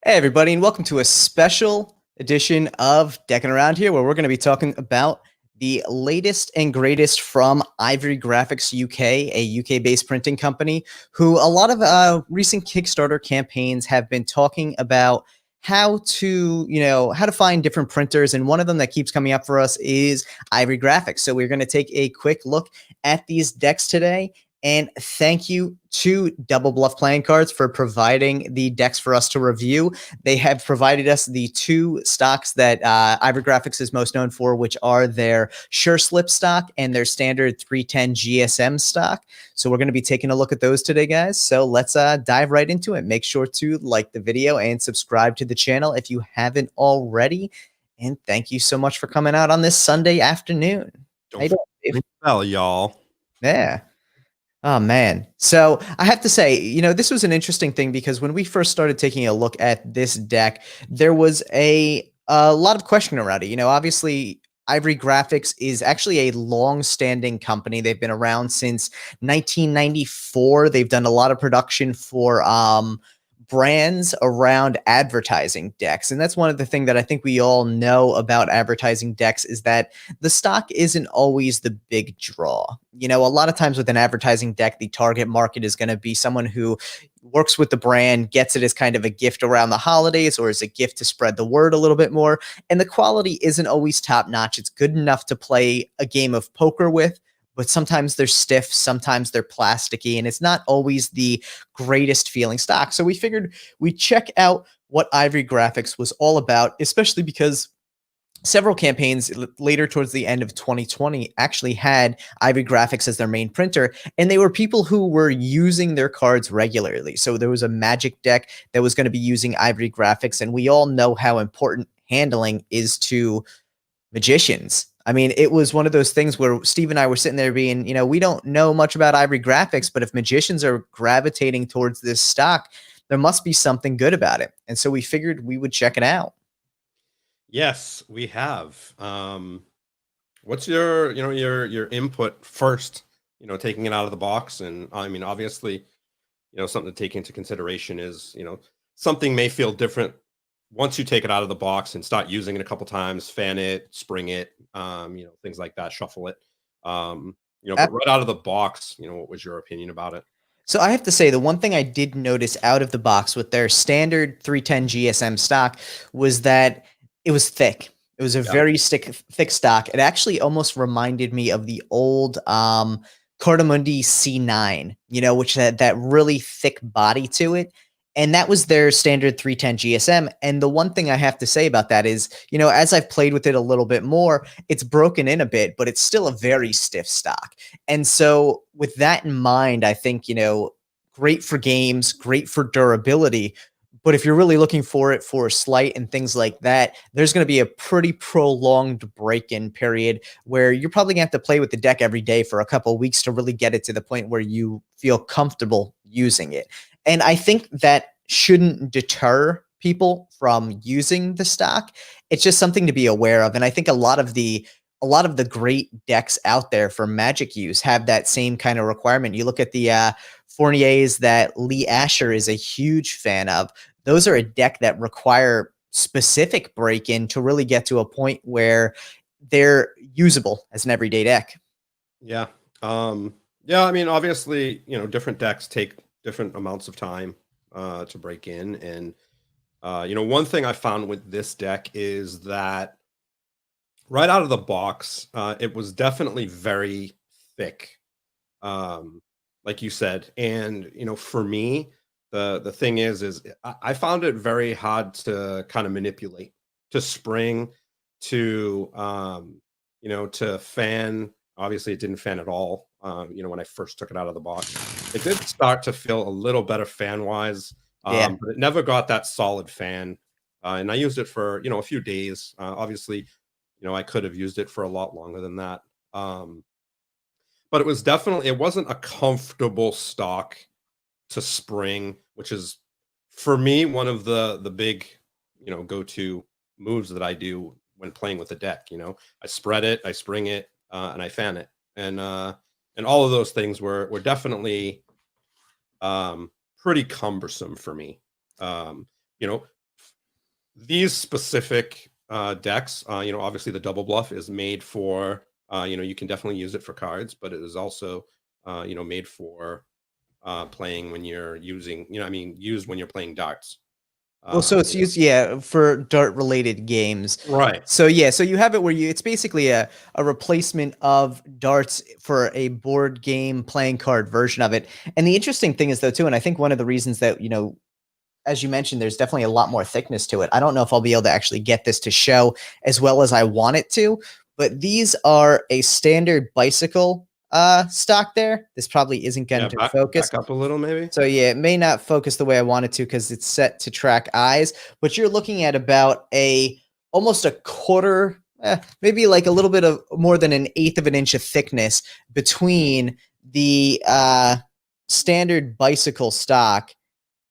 Hey, everybody, and welcome to a special edition of Deckin Around here, where we're going to be talking about the latest and greatest from Ivory Graphics UK, a UK-based printing company, who a lot of recent Kickstarter campaigns have been talking about how to find different printers, and one of them that keeps coming up for us is Ivory Graphics. So we're going to take a quick look at these decks today. And thank you to Double Bluff Playing Cards for providing the decks for us to review. They have provided us the two stocks that Ivory Graphics is most known for, which are their Sure Slip stock and their standard 310 GSM stock. So we're going to be taking a look at those today, guys. So let's dive right into it. Make sure to like the video and subscribe to the channel if you haven't already. And thank you so much for coming out on this Sunday afternoon. Don't forget to ring the bell, y'all. Yeah. Oh, man. So I have to say, this was an interesting thing because when we first started taking a look at this deck, there was a lot of question around it. Obviously, Ivory Graphics is actually a long-standing company. They've been around since 1994. They've done a lot of production for brands around advertising decks. And that's one of the things that I think we all know about advertising decks is that the stock isn't always the big draw. A lot of times with an advertising deck, the target market is going to be someone who works with the brand, gets it as kind of a gift around the holidays or as a gift to spread the word a little bit more. And the quality isn't always top notch. It's good enough to play a game of poker with, but sometimes they're stiff, sometimes they're plasticky, and it's not always the greatest feeling stock. So we figured we'd check out what Ivory Graphics was all about, especially because several campaigns later towards the end of 2020 actually had Ivory Graphics as their main printer, and they were people who were using their cards regularly. So there was a Magic deck that was going to be using Ivory Graphics, and we all know how important handling is to magicians. I mean, it was one of those things where Steve and I were sitting there being, we don't know much about Ivory Graphics, but if magicians are gravitating towards this stock, there must be something good about it. And so we figured we would check it out. Yes, we have. What's your input first? Taking it out of the box, and I mean, obviously, something to take into consideration is, something may feel different once you take it out of the box and start using it a couple times, fan it, spring it, things like that, shuffle it. But right out of the box, what was your opinion about it? So I have to say, the one thing I did notice out of the box with their standard 310 GSM stock was that it was thick. It was a Yeah. very thick stock. It actually almost reminded me of the old Cartamundi C9, which had that really thick body to it. And that was their standard 310 GSM. And the one thing I have to say about that is, as I've played with it a little bit more, it's broken in a bit, but it's still a very stiff stock. And so with that in mind, I think, great for games, great for durability. But if you're really looking for it for slight and things like that, there's going to be a pretty prolonged break-in period where you're probably going to have to play with the deck every day for a couple of weeks to really get it to the point where you feel comfortable using it. And I think that shouldn't deter people from using the stock. It's just something to be aware of. And I think a lot of the great decks out there for Magic use have that same kind of requirement. You look at the Fourniers that Lee Asher is a huge fan of. Those are a deck that require specific break-in to really get to a point where they're usable as an everyday deck. Yeah. Yeah, I mean, obviously, different decks take different amounts of time to break in. And one thing I found with this deck is that right out of the box, it was definitely very thick, like you said. And for me, the thing is I found it very hard to kind of manipulate, to spring, to to fan. Obviously, it didn't fan at all. When I first took it out of the box, it did start to feel a little better fan wise, Yeah. but it never got that solid fan. And I used it for a few days. Obviously, I could have used it for a lot longer than that. But it wasn't a comfortable stock to spring, which is for me one of the big, go-to moves that I do when playing with the deck. I spread it, I spring it, and I fan it. And all of those things were definitely pretty cumbersome for me. Um, these specific decks, obviously the double bluff is made for, you can definitely use it for cards, but it is also, made for playing when you're using, used when you're playing darts. Well, so it's You know, used, yeah, for dart related games. right. So yeah, so you have it where it's basically a replacement of darts for a board game playing card version of it. And the interesting thing is though too, and I think one of the reasons that, as you mentioned, there's definitely a lot more thickness to it. I don't know if I'll be able to actually get this to show as well as I want it to, but these are a standard bicycle stock there. This probably isn't going Yeah, to back, focus. back up a little, maybe. So yeah, it may not focus the way I want it to because it's set to track eyes, but you're looking at about almost a quarter, maybe like a little bit of more than an eighth of an inch of thickness between the standard bicycle stock.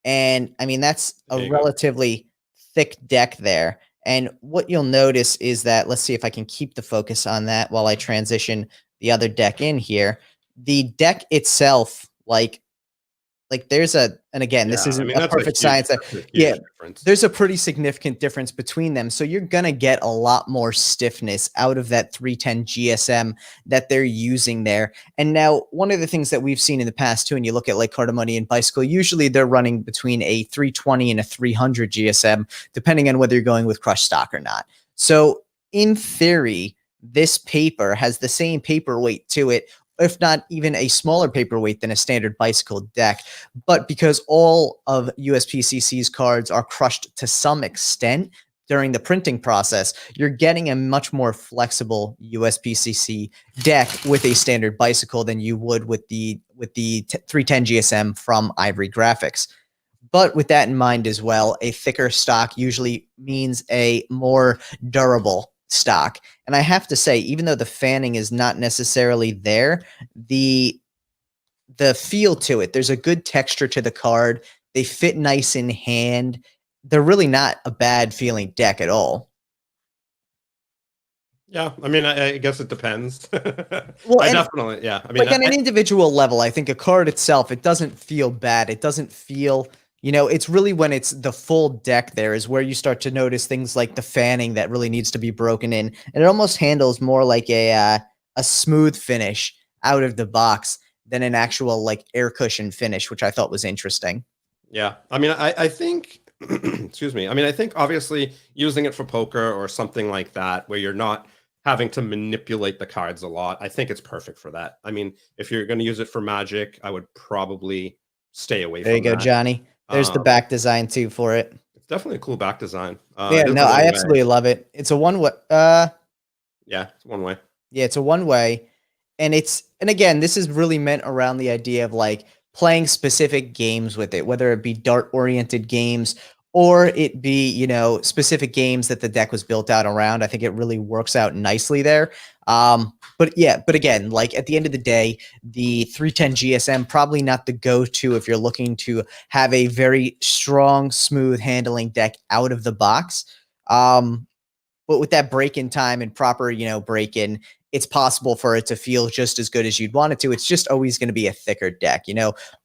And I mean, that's a There you go. relatively thick deck there. And what you'll notice is that, let's see if I can keep the focus on that while I transition the other deck in here. The deck itself, like there's and again, this Yeah, I isn't mean a perfect science. that's a Yeah, huge difference. there's a pretty significant difference between them. So you're gonna get a lot more stiffness out of that 310 GSM that they're using there. And now one of the things that we've seen in the past too, and you look at like Cardamone and Bicycle, usually they're running between a 320 and a 300 GSM, depending on whether you're going with crushed stock or not. So in theory, this paper has the same paperweight to it, if not even a smaller paperweight than a standard bicycle deck. But because all of USPCC's cards are crushed to some extent during the printing process, you're getting a much more flexible USPCC deck with a standard bicycle than you would with the 310 GSM from Ivory Graphics. But with that in mind as well, a thicker stock usually means a more durable stock. And I have to say, even though the fanning is not necessarily there, the feel to it, there's a good texture to the card. They fit nice in hand. They're really not a bad feeling deck at all. Yeah, I mean, I guess it depends. Well, I and definitely, yeah. I mean, like on an individual level, I think a card itself, it doesn't feel bad. It doesn't feel, it's really when it's the full deck there is where you start to notice things like the fanning that really needs to be broken in. And it almost handles more like a smooth finish out of the box than an actual like air cushion finish, which I thought was interesting. yeah. I mean, I think, excuse me. I mean, I think obviously using it for poker or something like that, where you're not having to manipulate the cards a lot, I think it's perfect for that. I mean, if you're going to use it for Magic, I would probably stay away There you from go, that. Johnny. There's the back design too for it. It's definitely a cool back design. Yeah, It is no, a I one way. absolutely love it. It's a one way. Yeah, it's one way. Yeah, it's a one way. And again, this is really meant around the idea of like playing specific games with it, whether it be dart oriented games or it be, specific games that the deck was built out around. I think it really works out nicely there. But yeah, but again, like at the end of the day, the 310 GSM probably not the go-to if you're looking to have a very strong, smooth handling deck out of the box. But with that break in time and proper, break in, it's possible for it to feel just as good as you'd want it to. It's just always going to be a thicker deck.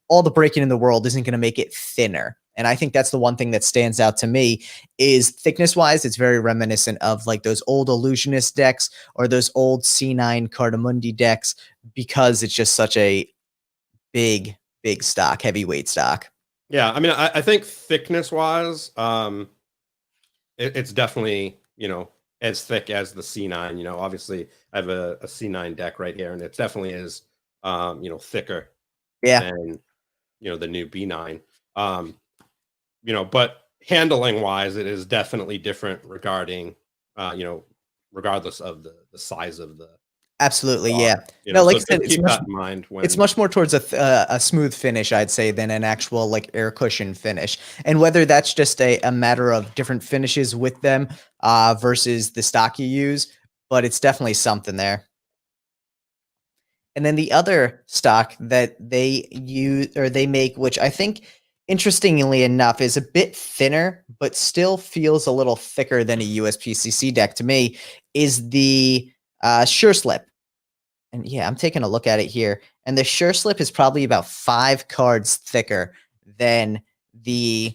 All the breaking in the world isn't going to make it thinner. And I think that's the one thing that stands out to me is thickness wise, it's very reminiscent of like those old illusionist decks or those old C9 Cardamundi decks because it's just such a big, big stock, heavyweight stock. Yeah, I mean, I think thickness wise, it's definitely, as thick as the C9. Obviously I have a C9 deck right here, and it definitely is, thicker Yeah, than, the new B9. But handling wise, it is definitely different regarding, regardless of the size of the absolutely. bar. Yeah. No, like So I said, just keep that in mind when it's much more towards a smooth finish, I'd say, than an actual like air cushion finish. And whether that's just a matter of different finishes with them versus the stock you use, but it's definitely something there. And then the other stock that they use or they make, which I think interestingly enough is a bit thinner, but still feels a little thicker than a USPCC deck to me, is the Sure Slip. And yeah, I'm taking a look at it here. And the Sure Slip is probably about 5 cards thicker than the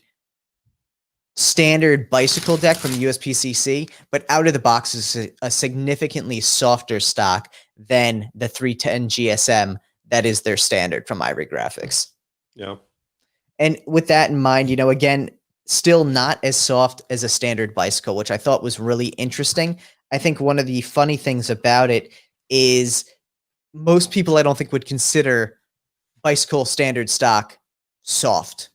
standard bicycle deck from the USPCC, but out of the box is a significantly softer stock than the 310 GSM that is their standard from Ivory Graphics. Yeah. And with that in mind, again, still not as soft as a standard bicycle, which I thought was really interesting. I think one of the funny things about it is most people I don't think would consider bicycle standard stock soft,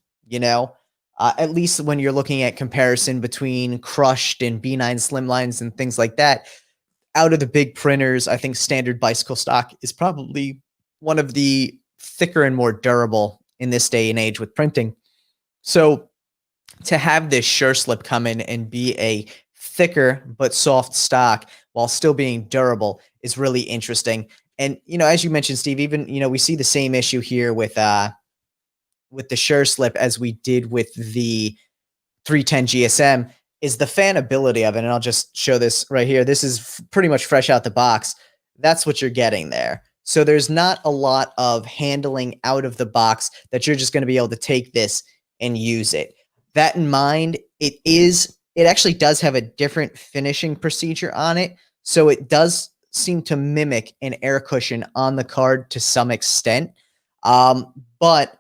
at least when you're looking at comparison between crushed and B9 slimlines and things like that. Out of the big printers, I think standard bicycle stock is probably one of the thicker and more durable in this day and age with printing. So to have this sure slip come in and be a thicker but soft stock while still being durable is really interesting. And as you mentioned, Steve, even we see the same issue here with the sure slip as we did with the 310 GSM is the fanability of it. And I'll just show this right here. This is pretty much fresh out the box. That's what you're getting there. So there's not a lot of handling out of the box that you're just going to be able to take this and use it. That in mind, it actually does have a different finishing procedure on it. So it does seem to mimic an air cushion on the card to some extent. But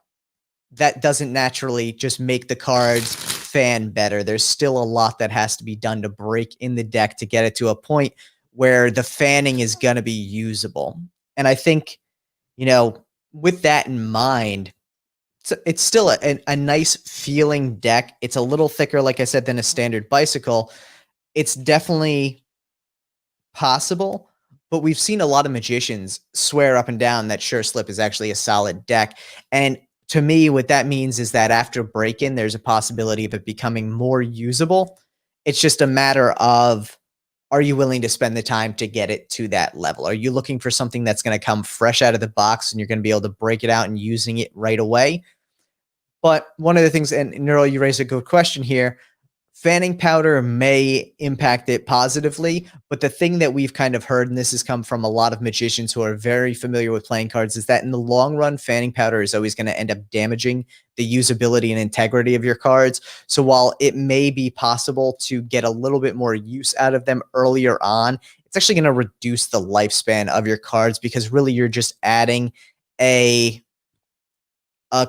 that doesn't naturally just make the cards fan better. There's still a lot that has to be done to break in the deck to get it to a point where the fanning is going to be usable. And I think, with that in mind, it's still a nice feeling deck. It's a little thicker, like I said, than a standard bicycle. It's definitely possible, but we've seen a lot of magicians swear up and down that Sure Slip is actually a solid deck. And to me, what that means is that after break-in, there's a possibility of it becoming more usable. It's just a matter of, are you willing to spend the time to get it to that level? Are you looking for something that's going to come fresh out of the box and you're going to be able to break it out and using it right away? But one of the things, and Neural, you raised a good question here, fanning powder may impact it positively, but the thing that we've kind of heard, and this has come from a lot of magicians who are very familiar with playing cards, is that in the long run, fanning powder is always going to end up damaging the usability and integrity of your cards. So while it may be possible to get a little bit more use out of them earlier on, it's actually going to reduce the lifespan of your cards because really you're just adding a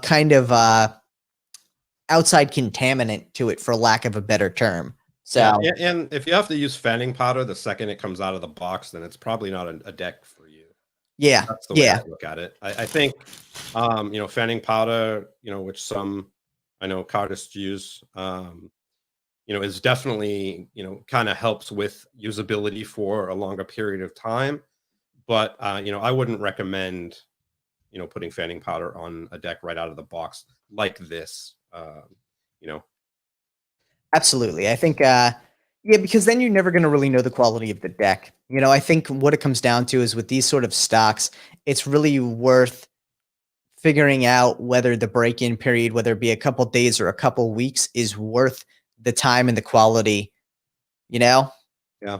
kind of outside contaminant to it, for lack of a better term. So, yeah, and if you have to use fanning powder the second it comes out of the box, then it's probably not a deck for you. Yeah, that's the way I look at it. I think, fanning powder, which some I know cardists use, is definitely, kind of helps with usability for a longer period of time. But I wouldn't recommend, putting fanning powder on a deck right out of the box like this. Absolutely. I think, because then you're never going to really know the quality of the deck. I think what it comes down to is with these sort of stocks, it's really worth figuring out whether the break-in period, whether it be a couple days or a couple weeks, is worth the time and the quality, Yeah. Yeah.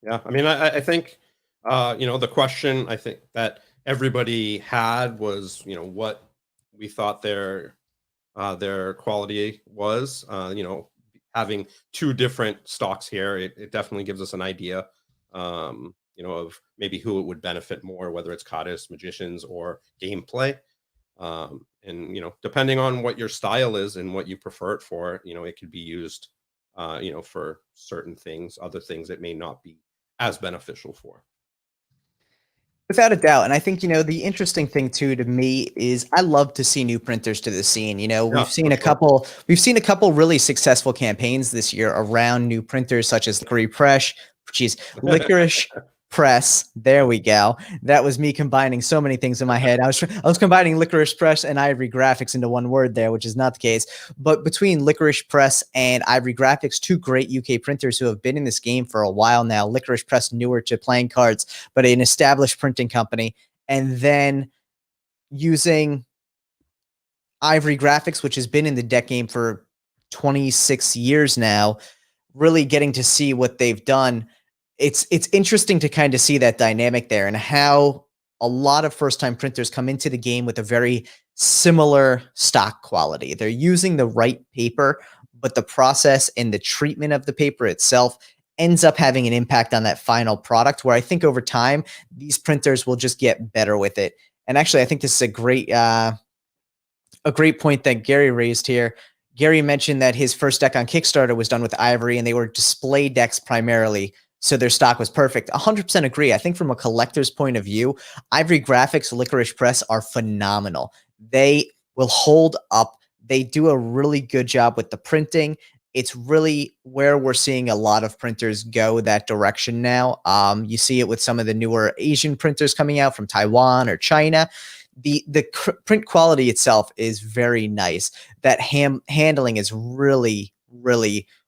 I mean, I think, the question I think that everybody had was, what we thought their quality was. Having two different stocks here, it definitely gives us an idea, of maybe who it would benefit more, whether it's codists, magicians, or gameplay. And depending on what your style is and what you prefer it for, it could be used, for certain things. Other things it may not be as beneficial for. Without a doubt. And I think, the interesting thing too to me is I love to see new printers to the scene. Yeah, We've seen a couple really successful campaigns this year around new printers such as Licorice Press. There we go. That was me combining so many things in my head. I was combining Licorice Press and Ivory Graphics into one word there, which is not the case. But between Licorice Press and Ivory Graphics, two great UK printers who have been in this game for a while now. Licorice Press newer to playing cards, but an established printing company, and then using Ivory Graphics, which has been in the deck game for 26 years now, really getting to see what they've done. It's interesting to kind of see that dynamic there and how a lot of first-time printers come into the game with a very similar stock quality. They're using the right paper, but the process and the treatment of the paper itself ends up having an impact on that final product, where I think over time these printers will just get better with it. And actually, I think this is a great point that Gary raised here. Gary mentioned that his first deck on Kickstarter was done with Ivory, and they were display decks primarily, so their stock was perfect. 100% agree. I think from a collector's point of view, Ivory Graphics, Licorice Press are phenomenal. They will hold up. They do a really good job with the printing. It's really where we're seeing a lot of printers go that direction now. You see it with some of the newer Asian printers coming out from Taiwan or China. The print quality itself is very nice. That handling is really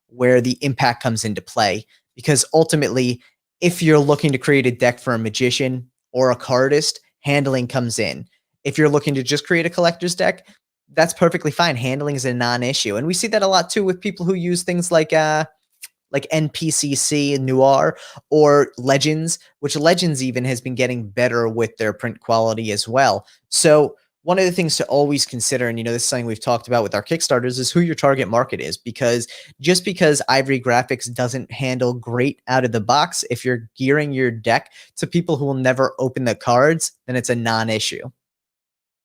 where the impact comes into play, because ultimately, if you're looking to create a deck for a magician or a cardist, handling comes in. If you're looking to just create a collector's deck, that's perfectly fine. Handling is a non-issue, and we see that a lot too with people who use things like NPCC Noir or Legends, which Legends even has been getting better with their print quality as well. So one of the things to always consider, and this is something we've talked about with our Kickstarters, is who your target market is. Because just because Ivory Graphics doesn't handle great out of the box, if you're gearing your deck to people who will never open the cards, then it's a non-issue.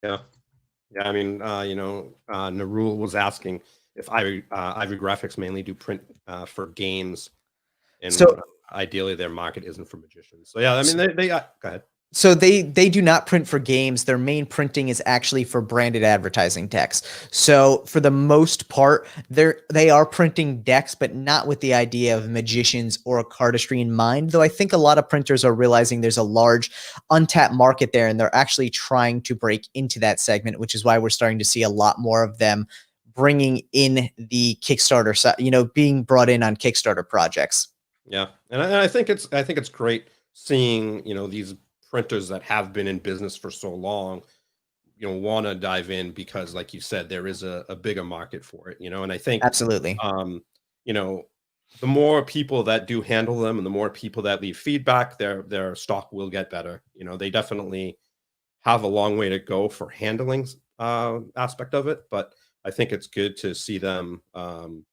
Yeah. Yeah, I mean, Narul was asking if Ivory Graphics mainly do print for games, and So ideally their market isn't for magicians. So yeah, I mean, they go ahead. So they do not print for games. Their main printing is actually for branded advertising decks. So for the most part, they are printing decks, but not with the idea of magicians or cardistry in mind. Though I think a lot of printers are realizing there's a large untapped market there, and they're actually trying to break into that segment, which is why we're starting to see a lot more of them bringing in the Kickstarter, being brought in on Kickstarter projects. Yeah, and I think it's great seeing these printers that have been in business for so long, want to dive in, because like you said, there is a bigger market for it, and I think Absolutely. um, you know, the more people that do handle them and the more people that leave feedback, their stock will get better. They definitely have a long way to go for handling aspect of it, but I think it's good to see them come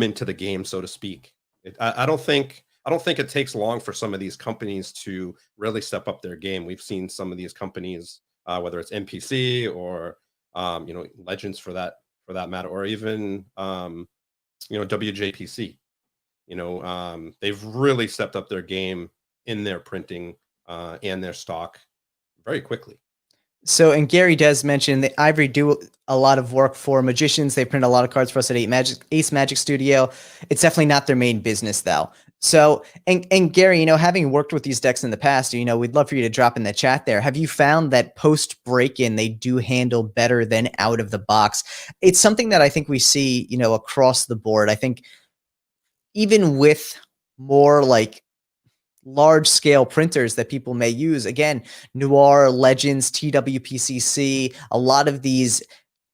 into the game, so to speak. I don't think it takes long for some of these companies to really step up their game. We've seen some of these companies, whether it's NPC or Legends for that matter, or even WJPC. They've really stepped up their game in their printing and their stock very quickly. So, and Gary does mention that Ivory do a lot of work for magicians. They print a lot of cards for us at Ace Magic Studio. It's definitely not their main business, though. So, and Gary, having worked with these decks in the past, we'd love for you to drop in the chat there. Have you found that post break-in they do handle better than out of the box? It's something that I think we see, across the board. I think even with more like large scale printers that people may use. Again, Noir, Legends, TWPCC, a lot of these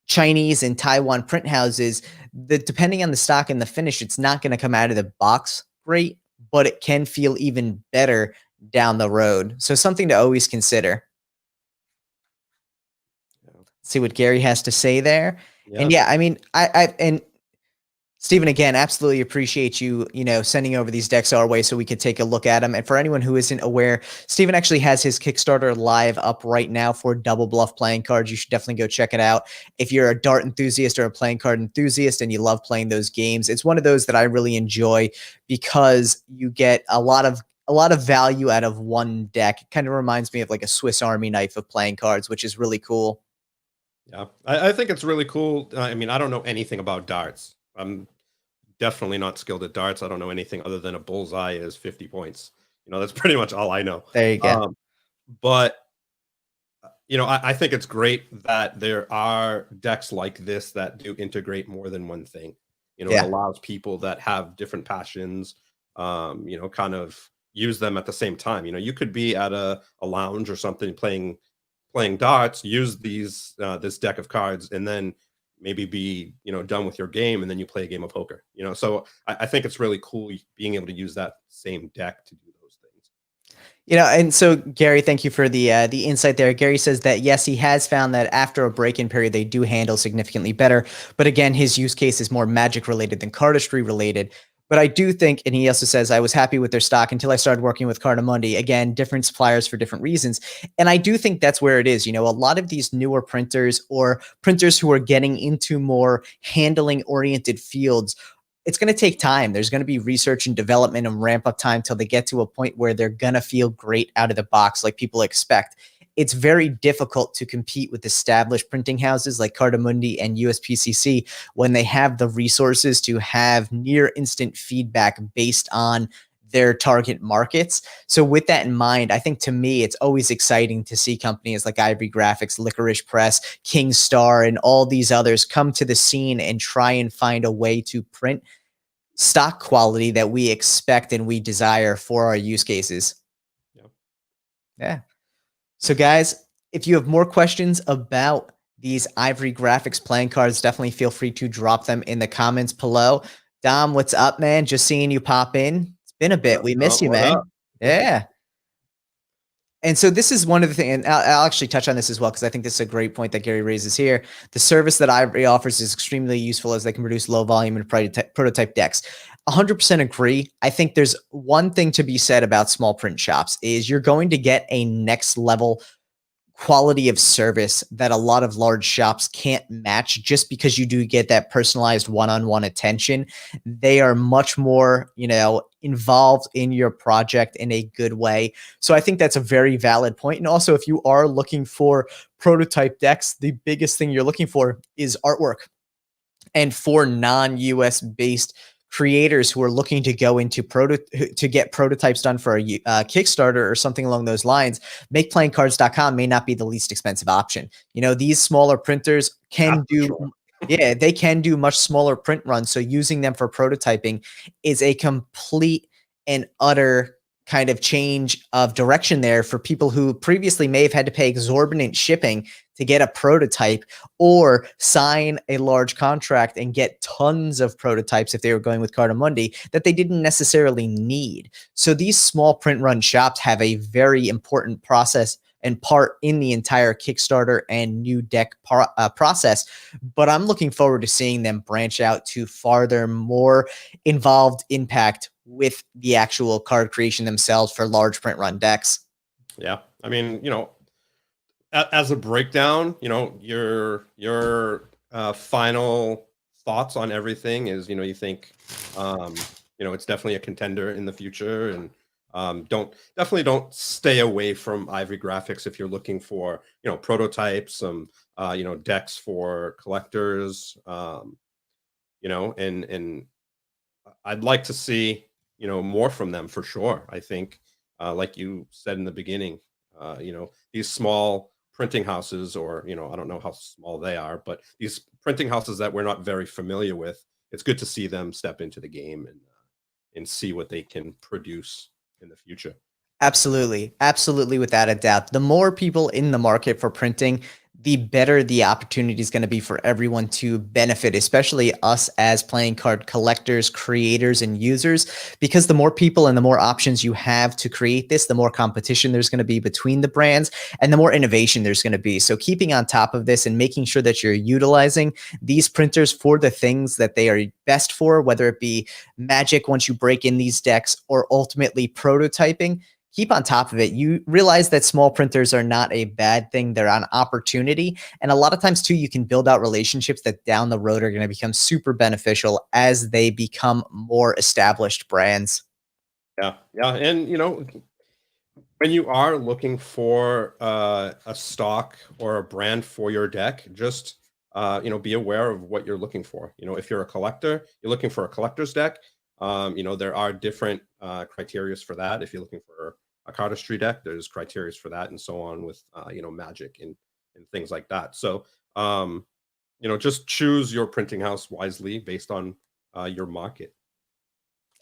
Chinese and Taiwan print houses, depending on the stock and the finish, it's not going to come out of the box great, but it can feel even better down the road. So something to always consider. See what Gary has to say there. And Yeah. yeah, I mean, and Stephen, again, absolutely appreciate you, sending over these decks our way so we could take a look at them. And for anyone who isn't aware, Stephen actually has his Kickstarter live up right now for Double Bluff playing cards. You should definitely go check it out. If you're a dart enthusiast or a playing card enthusiast and you love playing those games, it's one of those that I really enjoy because you get a lot of value out of one deck. It kind of reminds me of like a Swiss Army knife of playing cards, which is really cool. Yeah, I think it's really cool. I mean, I don't know anything about darts. I'm definitely not skilled at darts. I don't know anything other than a bullseye is 50 points. That's pretty much all I know. There you go. But I think it's great that there are decks like this that do integrate more than one thing. It Yeah. allows people that have different passions, kind of use them at the same time. You could be at a lounge or something playing darts, use this deck of cards, and then maybe be done with your game, and then you play a game of poker. So I think it's really cool being able to use that same deck to do those things. And so Gary, thank you for the insight there. Gary says that yes, he has found that after a break-in period, they do handle significantly better. But again, his use case is more magic related than cardistry related. But I do think, and he also says, I was happy with their stock until I started working with Cardamundi. Again, different suppliers for different reasons. And I do think that's where it is. A lot of these newer printers or printers who are getting into more handling oriented fields, it's going to take time. There's going to be research and development and ramp up time till they get to a point where they're going to feel great out of the box like people expect. It's very difficult to compete with established printing houses like Cardamundi and USPCC when they have the resources to have near instant feedback based on their target markets. So with that in mind, I think to me, it's always exciting to see companies like Ivory Graphics, Licorice Press, Kingstar, and all these others come to the scene and try and find a way to print stock quality that we expect and we desire for our use cases. Yep. Yeah. So guys, if you have more questions about these Ivory Graphics playing cards, definitely feel free to drop them in the comments below. Dom, what's up, man? Just seeing you pop in. It's been a bit. We miss you, What up? man. Yeah. And so this is one of the things, and I'll actually touch on this as well, because I think this is a great point that Gary raises here. The service that Ivory offers is extremely useful as they can produce low volume and prototype decks. 100% agree. I think there's one thing to be said about small print shops is you're going to get a next level quality of service that a lot of large shops can't match just because you do get that personalized one-on-one attention. They are much more, involved in your project in a good way. So I think that's a very valid point. And also, if you are looking for prototype decks, the biggest thing you're looking for is artwork. And for non-US based creators who are looking to go into to get prototypes done for a Kickstarter or something along those lines, makeplayingcards.com may not be the least expensive option. These smaller printers can do Sure. yeah, they can do much smaller print runs. So using them for prototyping is a complete and utter kind of change of direction there for people who previously may have had to pay exorbitant shipping to get a prototype or sign a large contract and get tons of prototypes if they were going with Cardamundi that they didn't necessarily need. So these small print run shops have a very important process and part in the entire Kickstarter and new deck process. But I'm looking forward to seeing them branch out to farther, more involved impact with the actual card creation themselves for large print run decks. Yeah. I mean, as a breakdown, your final thoughts on everything is, you think, it's definitely a contender in the future, and definitely don't stay away from Ivory Graphics if you're looking for, prototypes, some, decks for collectors, and I'd like to see, more from them for sure. I think, like you said in the beginning, these small printing houses, or, I don't know how small they are, but these printing houses that we're not very familiar with, it's good to see them step into the game and see what they can produce in the future. Absolutely. Absolutely, without a doubt. The more people in the market for printing, the better the opportunity is going to be for everyone to benefit, especially us as playing card collectors, creators, and users, because the more people and the more options you have to create this, the more competition there's going to be between the brands and the more innovation there's going to be. So keeping on top of this and making sure that you're utilizing these printers for the things that they are best for, whether it be magic once you break in these decks or ultimately prototyping, keep on top of it. You realize that small printers are not a bad thing. They're an opportunity. And a lot of times too, you can build out relationships that down the road are going to become super beneficial as they become more established brands. Yeah. Yeah. And, when you are looking for a stock or a brand for your deck, just, be aware of what you're looking for. If you're a collector, you're looking for a collector's deck. There are different criteria for that. If you're looking for a cardistry deck, there's criteria for that, and so on with magic and things like that. So just choose your printing house wisely based on your market.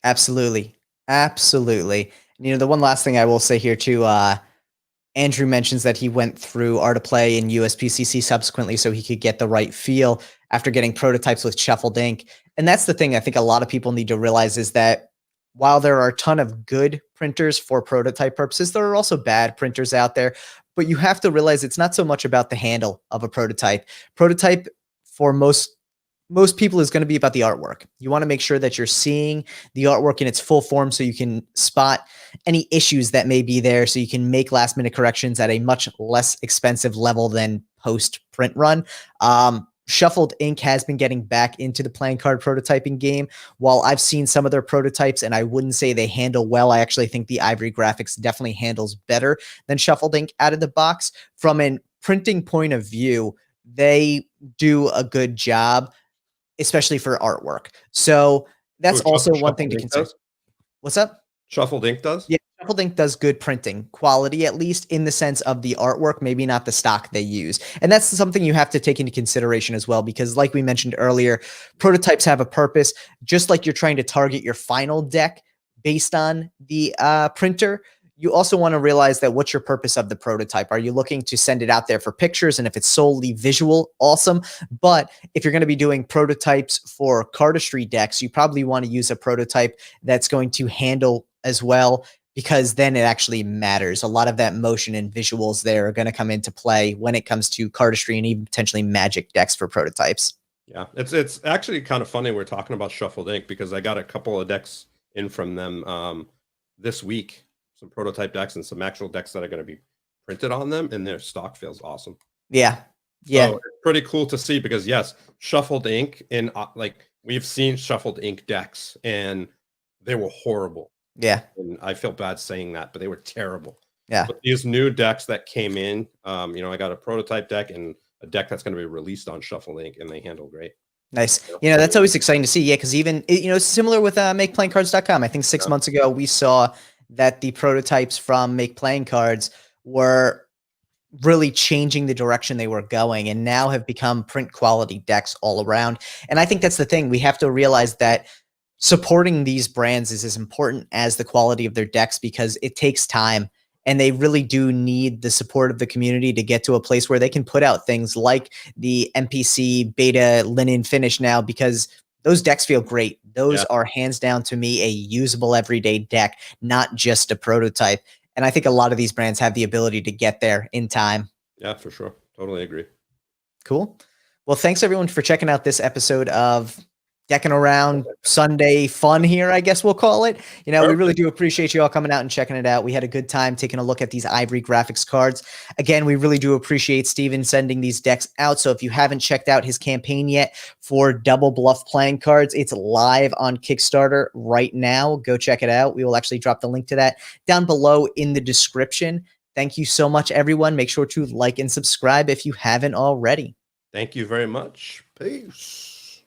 Absolutely. Absolutely. The one last thing I will say here too, Andrew mentions that he went through Art of Play and USPCC subsequently so he could get the right feel after getting prototypes with shuffled ink. And that's the thing I think a lot of people need to realize is that while there are a ton of good printers for prototype purposes, there are also bad printers out there. But you have to realize it's not so much about the handle of a prototype. Prototype for most people is going to be about the artwork. You want to make sure that you're seeing the artwork in its full form so you can spot any issues that may be there, so you can make last minute corrections at a much less expensive level than post print run. Shuffled Ink has been getting back into the playing card prototyping game. While I've seen some of their prototypes and I wouldn't say they handle well, I actually think the Ivory Graphics definitely handles better than Shuffled Ink out of the box. From a printing point of view, they do a good job, especially for artwork. So that's also one thing to consider. What's up? Shuffled Ink does? Yeah, Shuffled Ink does good printing quality, at least in the sense of the artwork, maybe not the stock they use. And that's something you have to take into consideration as well, because like we mentioned earlier, prototypes have a purpose. Just like you're trying to target your final deck based on the printer, you also want to realize that what's your purpose of the prototype? Are you looking to send it out there for pictures? And if it's solely visual, awesome. But if you're going to be doing prototypes for cardistry decks, you probably want to use a prototype that's going to handle as well, because then it actually matters. A lot of that motion and visuals there are going to come into play when it comes to cardistry and even potentially Magic decks for prototypes. Yeah, it's actually kind of funny we're talking about Shuffled Ink, because I got a couple of decks in from them this week. Some prototype decks and some actual decks that are going to be printed on them, and their stock feels awesome. Yeah. Yeah. So it's pretty cool to see, because yes, Shuffled Ink, and like we've seen Shuffled Ink decks and they were horrible. Yeah. And I feel bad saying that, but they were terrible. Yeah. But these new decks that came in, I got a prototype deck and a deck that's going to be released on Shuffled Ink, and they handle great. Nice. That's always exciting to see. Yeah, because even, similar with MakePlayingCards.com. I think 6 months ago, we saw that the prototypes from Make Playing Cards were really changing the direction they were going, and now have become print quality decks all around. And I think that's the thing. We have to realize that supporting these brands is as important as the quality of their decks, because it takes time, and they really do need the support of the community to get to a place where they can put out things like the NPC beta linen finish now, because those decks feel great. Those are hands down to me a usable everyday deck, not just a prototype. And I think a lot of these brands have the ability to get there in time. Yeah, for sure. Totally agree. Cool. Well, thanks everyone for checking out this episode of Decking Around Sunday fun here, I guess we'll call it. We really do appreciate you all coming out and checking it out. We had a good time taking a look at these Ivory Graphics cards. Again, we really do appreciate Steven sending these decks out. So if you haven't checked out his campaign yet for Double Bluff playing cards, it's live on Kickstarter right now. Go check it out. We will actually drop the link to that down below in the description. Thank you so much, everyone. Make sure to like and subscribe if you haven't already. Thank you very much. Peace.